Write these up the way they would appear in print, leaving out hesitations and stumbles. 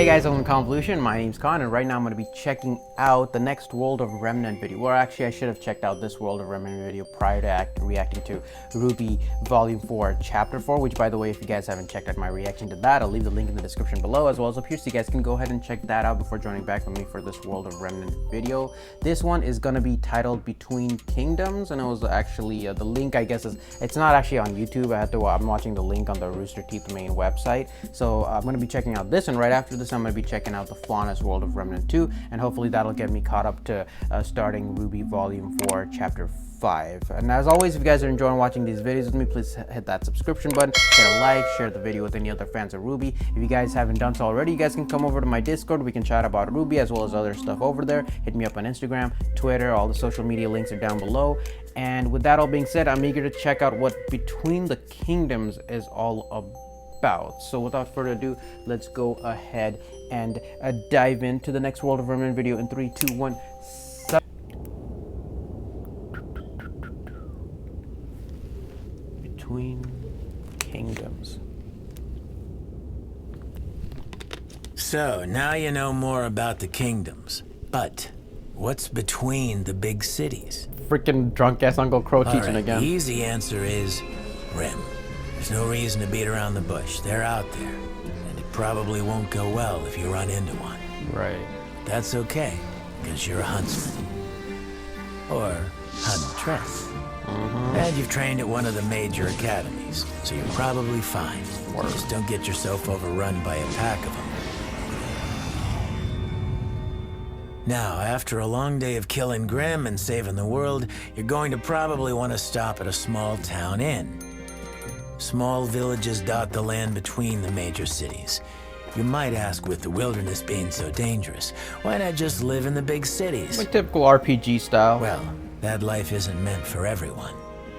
guys, I'm Khanvolution. My name's Khan, and right now I'm going to be checking out the next World of Remnant video. Well, actually, I should have checked out this World of Remnant video prior to reacting to RWBy Volume 4, Chapter 4, which, by the way, if you guys haven't checked out my reaction to that, I'll leave the link in the description below, as well as up here, so you guys can go ahead and check that out before joining back with me for this World of Remnant video. This one is going to be titled Between Kingdoms, and it was actually, the link, I guess, it's not actually on YouTube. I'm watching the link on the Rooster Teeth main website, so I'm going to be checking out this, and right after this, I'm going to be checking out the Faunus World of Remnant 2, and hopefully that'll get me caught up to starting RWBy Volume 4, Chapter 5. And as always, if you guys are enjoying watching these videos with me, please hit that subscription button, hit a like, share the video with any other fans of RWBy. If you guys haven't done so already, you guys can come over to my Discord. We can chat about RWBy as well as other stuff over there. Hit me up on Instagram, Twitter, all the social media links are down below. And with that all being said, I'm eager to check out what Between the Kingdoms is all about. So without further ado, let's go ahead and dive into the next World of Remnant video in 3, 2, 1. Between Kingdoms. So, now you know more about the kingdoms. But what's between the big cities? Freaking drunk ass Uncle Crow teaching again. The easy answer is Rim. There's no reason to beat around the bush. They're out there. And it probably won't go well if you run into one. Right. That's okay, because you're a huntsman. Or huntress. And you've trained at one of the major academies, so you're probably fine. Just don't get yourself overrun by a pack of them. Now, after a long day of killing Grimm and saving the world, you're going to probably want to stop at a small town inn. Small villages dot the land between the major cities. You might ask, with the wilderness being so dangerous, why not just live in the big cities? Like typical RPG style. Well, that life isn't meant for everyone.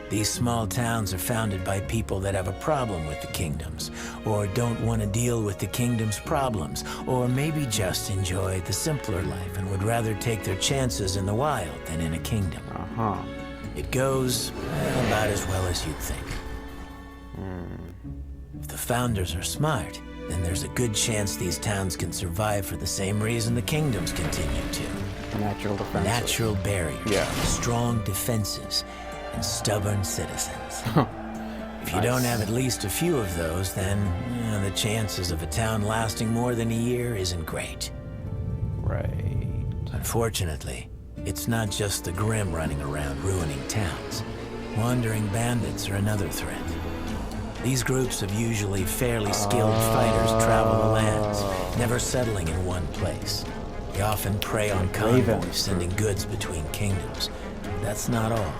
These small towns are founded by people that have a problem with the kingdoms, or don't want to deal with the kingdom's problems, or maybe just enjoy the simpler life and would rather take their chances in the wild than in a kingdom. It goes about as well as you'd think. If the founders are smart, then there's a good chance these towns can survive for the same reason the kingdoms continue to. Natural defenses. Natural barriers, yeah. Strong defenses, and stubborn citizens. If you don't have at least a few of those, then the chances of a town lasting more than a year isn't great. Right. Unfortunately, it's not just the Grimm running around ruining towns. Wandering bandits are another threat. These groups of usually fairly skilled fighters travel the lands, never settling in one place. They often prey on convoys, sending goods between kingdoms. That's not all.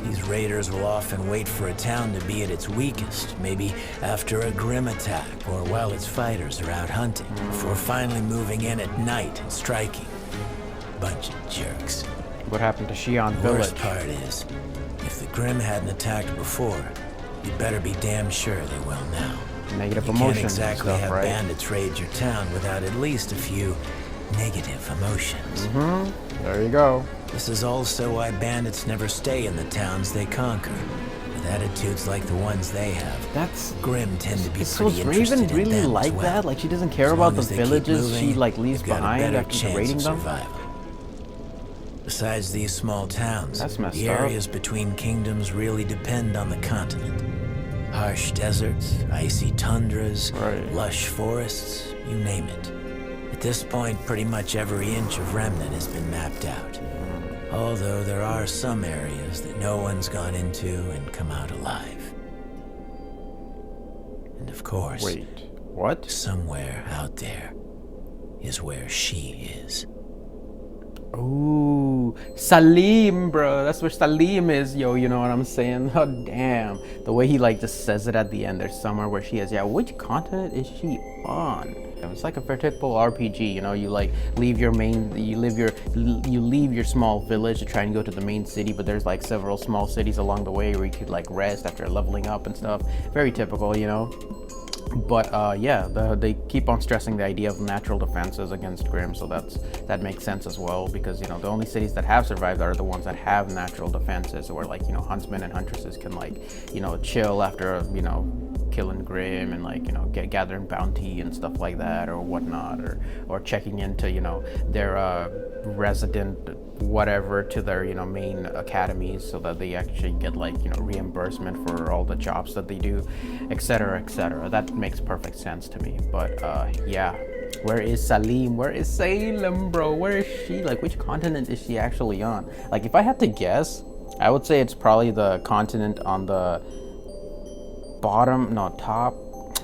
These raiders will often wait for a town to be at its weakest, maybe after a Grimm attack or while its fighters are out hunting, before finally moving in at night and striking. Bunch of jerks. What happened to Xi'an The Village? worst part is, if the Grimm hadn't attacked before, you'd better be damn sure they will now. Negative you emotions can't exactly and stuff, have right? bandits raid your town without at least a few negative emotions. There you go. This is also why bandits never stay in the towns they conquer. With attitudes like the ones they have, That's Grimm tend to be so pretty Raven interested in really them like as well. that? Like she doesn't care As about long the as they keep villages moving, she like leaves you've got a behind better after chance raiding of them? survival. Besides these small towns, That's messed the up. areas between kingdoms really depend on the continent. Harsh deserts, icy tundras, lush forests, you name it. At this point, pretty much every inch of Remnant has been mapped out. Although there are some areas that no one's gone into and come out alive. And of course, What? somewhere out there is where she is. Ooh, Salim, bro. That's where Salim is, yo. You know what I'm saying? Oh, damn. The way he like just says it at the end. There's somewhere where she is. Yeah, which continent is she on? It's like a typical RPG. You know, you like leave your main, you leave your small village to try and go to the main city, but there's like several small cities along the way where you could like rest after leveling up and stuff. Very typical, you know. But yeah, they keep on stressing the idea of natural defenses against Grimm, so that makes sense as well, because you know the only cities that have survived are the ones that have natural defenses, where like, you know, huntsmen and huntresses can like, you know, chill after, you know, killing Grimm and like, you know, gathering bounty and stuff like that or whatnot, or checking into, you know, their resident whatever to their, you know, main academies so that they actually get like, you know, reimbursement for all the jobs that they do, etc., etc. That makes perfect sense to me. But yeah, where is Salim? Where is Salem, bro? Where is she? Like, which continent is she actually on? Like, if I had to guess, I would say it's probably the continent on the bottom, no, top.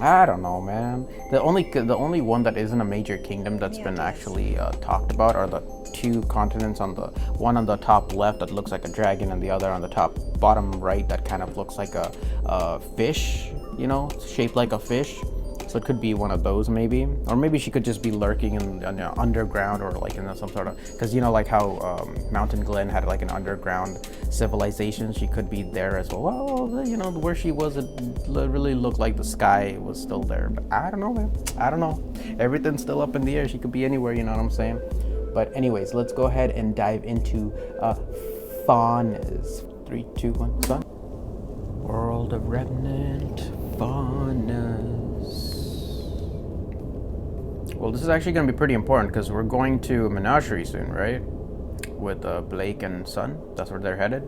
I don't know, man. The only one that isn't a major kingdom that's been actually talked about are the two continents, on the one on the top left that looks like a dragon, and the other on the top bottom right that kind of looks like a fish, you know, shaped like a fish. So it could be one of those, maybe, or maybe she could just be lurking in underground, or like in some sort of, because you know, like how Mountain Glen had like an underground civilization. She could be there as well. Well, you know, where she was, it really looked like the sky was still there. But I don't know, man. I don't know. Everything's still up in the air. She could be anywhere. You know what I'm saying? But anyways, let's go ahead and dive into Faunus. 3, 2, 1, son. World of Remnant, Faunus. Well, this is actually going to be pretty important because we're going to Menagerie soon, right? With Blake and Son. That's where they're headed.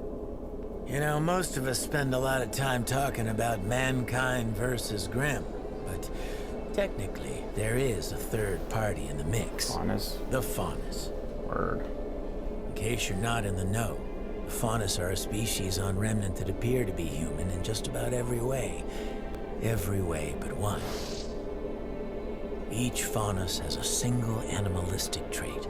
You know, most of us spend a lot of time talking about mankind versus Grimm, but technically there is a third party in the mix. Faunus. The Faunus. Word. In case you're not in the know, the Faunus are a species on Remnant that appear to be human in just about every way. Every way but one. Each Faunus has a single animalistic trait,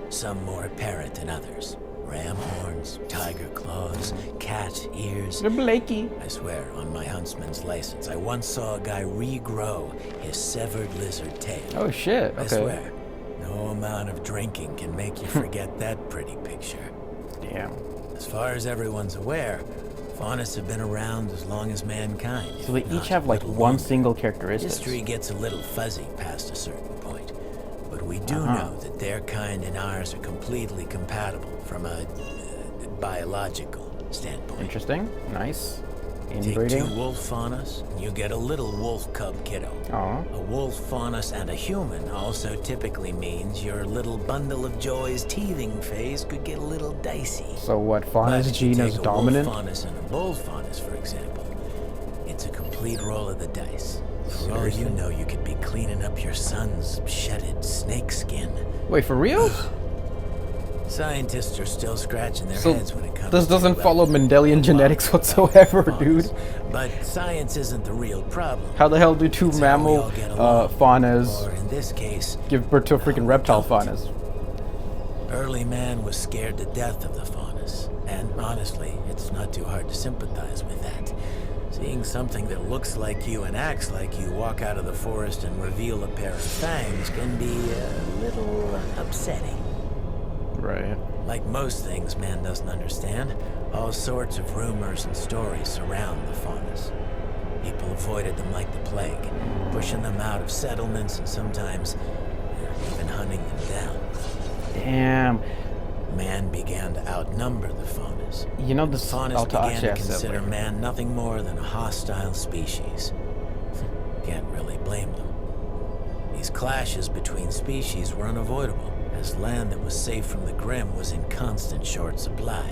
some more apparent than others. Ram horns, tiger claws, cat ears. They're Blakey. I swear, on my huntsman's license, I once saw a guy regrow his severed lizard tail. Oh shit, okay. I swear, no amount of drinking can make you forget that pretty picture. Damn. As far as everyone's aware, Faunus have been around as long as mankind. So they each have like one single characteristic. History gets a little fuzzy past a certain point, but we do know that their kind and ours are completely compatible from a biological standpoint. Interesting. Nice. Take Inbreeding. 2 wolf Faunus, and you get a little wolf cub kiddo. A wolf Faunus and a human also typically means your little bundle of joy's teething phase could get a little dicey. So what, Faunus gene is dominant? Wolf Faunus and a bull Faunus, for example, it's a complete roll of the dice. For all you know, you could be cleaning up your son's shedded snake skin. Wait, for real? Scientists are still scratching their heads when it comes to this doesn't follow Mendelian genetics whatsoever, dude. But science isn't the real problem. How the hell do 2 mammal faunas, or in this case, give birth to a freaking reptile faunus? Early man was scared to death of the Faunus, and honestly, it's not too hard to sympathize with that. Seeing something that looks like you and acts like you walk out of the forest and reveal a pair of fangs can be a little upsetting. Right. Like most things man doesn't understand, all sorts of rumors and stories surround the Faunus. People avoided them like the plague, pushing them out of settlements and sometimes even hunting them down. Damn. Man began to outnumber the Faunus. You know, the Faunus began to consider man nothing more than a hostile species. Can't really blame them. These clashes between species were unavoidable, as land that was safe from the Grimm was in constant short supply.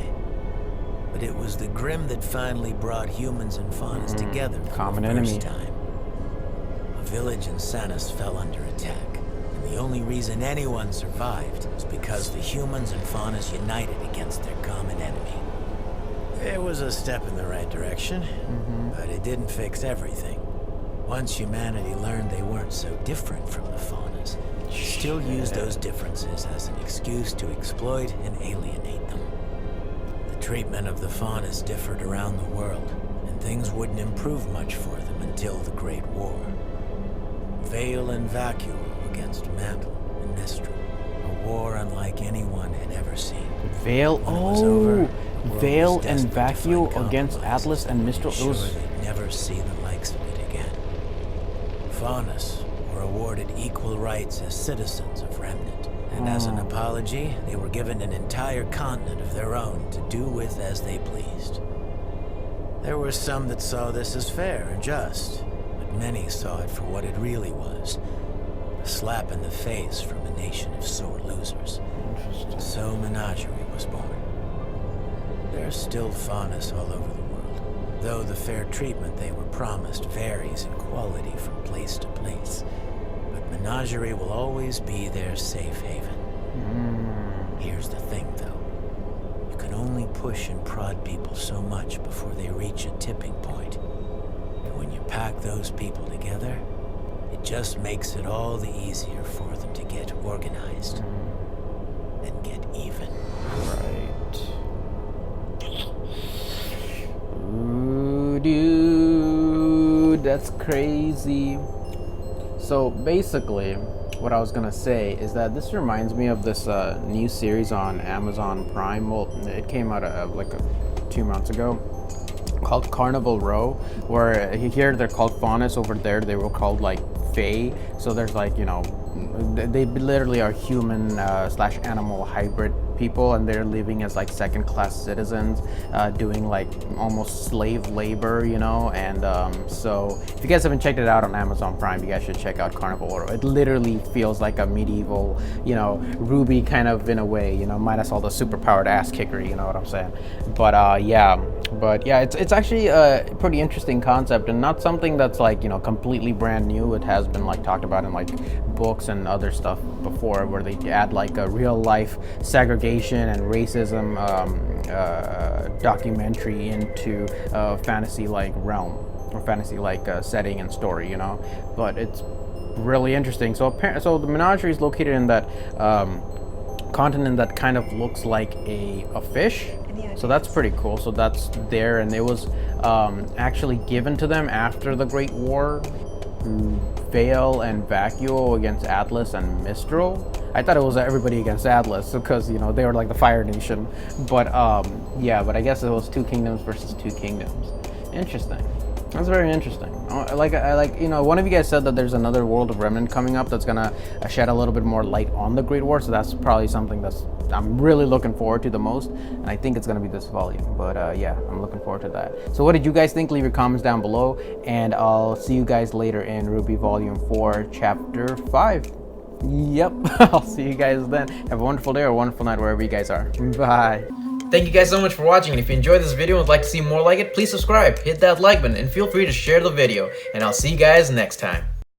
But it was the Grimm that finally brought humans and Faunus together for the first time. A village in Sanus fell under attack, and the only reason anyone survived was because the humans and Faunus united against their common enemy. It was a step in the right direction, but it didn't fix everything. Once humanity learned they weren't so different from the Faunus, they still used those differences as an excuse to exploit and alienate them. The treatment of the Faunus differed around the world, and things wouldn't improve much for them until the Great War. Veil and Vacuo against Mantle and Mistral, a war unlike anyone had ever seen. Veil? Veil and Vacuo against Atlas and Mistral. Sure they'd never see the likes of it again. Faunus were awarded equal rights as citizens of Remnant, and as an apology, they were given an entire continent of their own to do with as they pleased. There were some that saw this as fair and just, but but many saw it for what it really was. A slap in the face from a nation of sore losers. So Menagerie was born. There's still Faunus all over the world, though the fair treatment they were promised varies in quality from place to place. But Menagerie will always be their safe haven. Here's the thing, though. You can only push and prod people so much before they reach a tipping point. And when you pack those people together, it just makes it all the easier for them to get organized and get even. Right. Ooh, dude, that's crazy. So basically, what I was gonna say is that this reminds me of this new series on Amazon Prime. Well, it came out like 2 months ago, called Carnival Row, where here they're called Faunus, over there they were called like Fae. So there's like, you know, they literally are human slash animal hybrid people, and they're living as like second class citizens, doing like almost slave labor, you know. And so if you guys haven't checked it out on Amazon Prime, you guys should check out Carnival Row. It literally feels like a medieval, you know, RWBy kind of, in a way, you know, minus all the super powered ass kickery, you know what I'm saying. But yeah, it's actually a pretty interesting concept, and not something that's like, you know, completely brand new. It has been like talked about in like books and other stuff before, where they add like a real life segregation and racism documentary into a fantasy like realm, or fantasy like setting and story, you know. But it's really interesting. So the Menagerie is located in that continent that kind of looks like a fish. So that's pretty cool. So that's there, and it was actually given to them after the Great War. Vale and Vacuo against Atlas and Mistral. I thought it was everybody against Atlas because, you know, they were like the Fire Nation. But yeah, but I guess it was 2 kingdoms versus 2 kingdoms. Interesting. That's very interesting. I like, you know, one of you guys said that there's another World of Remnant coming up that's gonna shed a little bit more light on the Great War. So that's probably something I'm really looking forward to the most, and I think it's gonna be this volume. But yeah, I'm looking forward to that. So what did you guys think? Leave your comments down below, and I'll see you guys later in RWBy Volume 4, Chapter 5. Yep, I'll see you guys then. Have a wonderful day or a wonderful night wherever you guys are. Bye. Thank you guys so much for watching, and if you enjoyed this video and would like to see more like it, please subscribe, hit that like button, and feel free to share the video. And I'll see you guys next time.